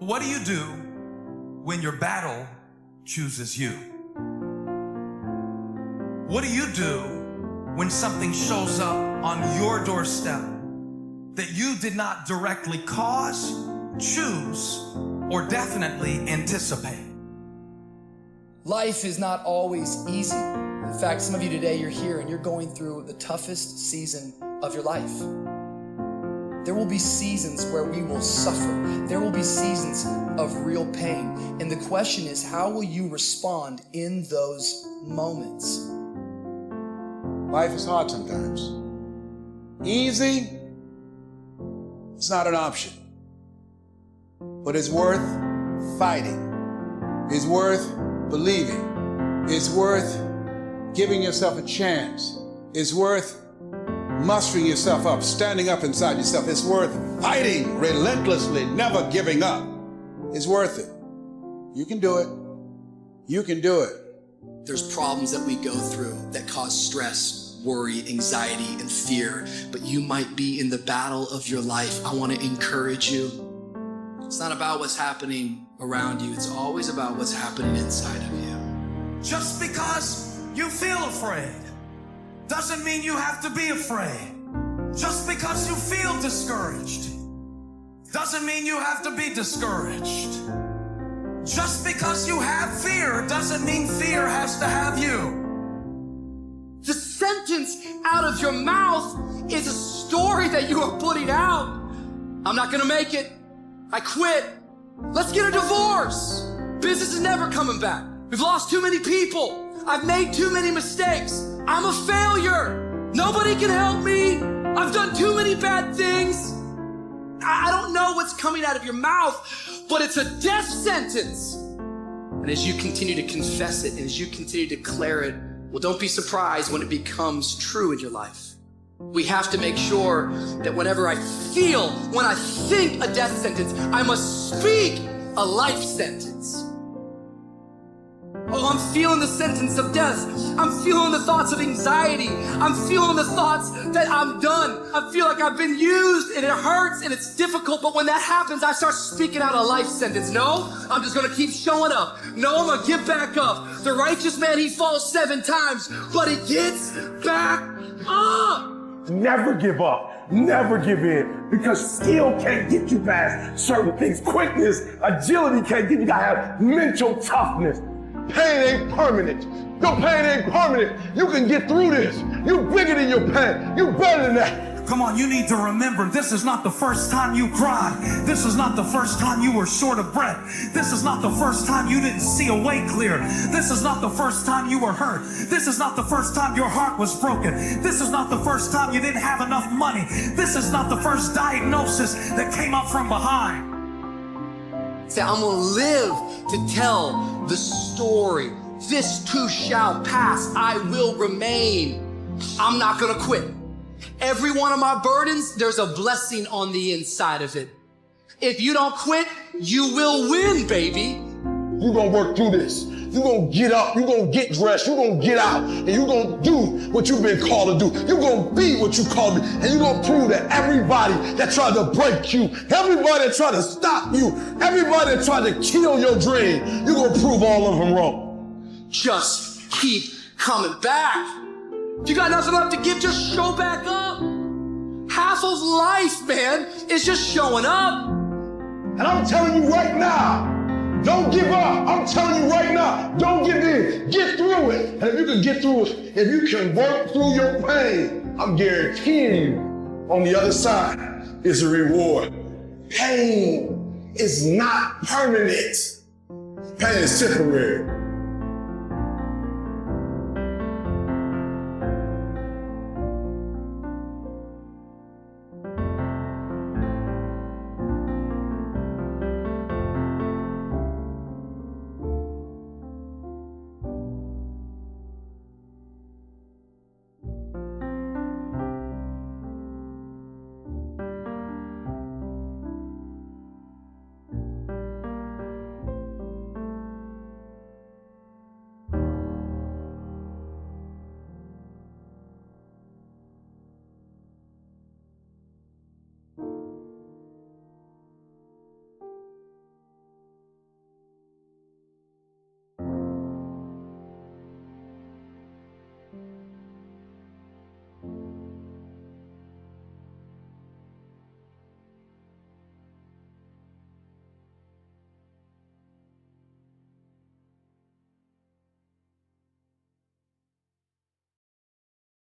What do you do when your battle chooses you? What do you do when something shows up on your doorstep that you did not directly cause, choose, or definitely anticipate? Life is not always easy. In fact, some of you today, you're here and you're going through the toughest season of your life. There will be seasons where we will suffer. There will be seasons of real pain. And the question is, how will you respond in those moments? Life is hard sometimes. Easy, it's not an option. But it's worth fighting. It's worth believing. It's worth giving yourself a chance. It's worth mustering yourself up, standing up inside yourself. It's worth fighting relentlessly, never giving up. It's worth it. You can do it. You can do it. There's problems that we go through that cause stress, worry, anxiety, and fear, but you might be in the battle of your life. I want to encourage you. It's not about what's happening around you. It's always about what's happening inside of you. Just because you feel afraid doesn't mean you have to be afraid. Just because you feel discouraged doesn't mean you have to be discouraged. Just because you have fear doesn't mean fear has to have you. The sentence out of your mouth is a story that you are putting out. I'm not gonna make it. I quit. Let's get a divorce. Business is never coming back. We've lost too many people. I've made too many mistakes. I'm a failure. Nobody can help me. I've done too many bad things. I don't know what's coming out of your mouth, but it's a death sentence. And as you continue to confess it, and as you continue to declare it, well, don't be surprised when it becomes true in your life. We have to make sure that whenever I feel, when I think a death sentence, I must speak a life sentence. Oh, I'm feeling the sentence of death. I'm feeling the thoughts of anxiety. I'm feeling the thoughts that I'm done. I feel like I've been used and it hurts and it's difficult. But when that happens, I start speaking out a life sentence. No, I'm just going to keep showing up. No, I'm going to get back up. The righteous man, he falls 7 times, but he gets back up. Never give up. Never give in, because skill can't get you past certain things. Quickness, agility can't get you. You gotta have mental toughness. Pain ain't permanent. Your pain ain't permanent. You can get through this. You bigger than your pain. You better than that. Come on, you need to remember, this is not the first time you cried. This is not the first time you were short of breath. This is not the first time you didn't see a way clear. This is not the first time you were hurt. This is not the first time your heart was broken. This is not the first time you didn't have enough money. This is not the first diagnosis that came up from behind. Say, I'm gonna live to tell the story. This too shall pass. I will remain. I'm not gonna quit. Every one of my burdens, there's a blessing on the inside of it. If you don't quit, you will win, baby. You're gonna work through this. You're gonna get up, you're gonna get dressed, you're gonna get out, and you're gonna do what you've been called to do. You're gonna be what you called to be, and you're gonna prove that everybody that tried to break you, everybody that tried to stop you, everybody that tried to kill your dream, you're gonna prove all of them wrong. Just keep coming back. If you got nothing left to give, just show back up. Half of life, man, is just showing up. And I'm telling you right now, don't give up. I'm telling you right now, don't give in. Get through it. And if you can get through it, if you can work through your pain, I'm guaranteeing you, on the other side is a reward. Pain is not permanent. Pain is temporary.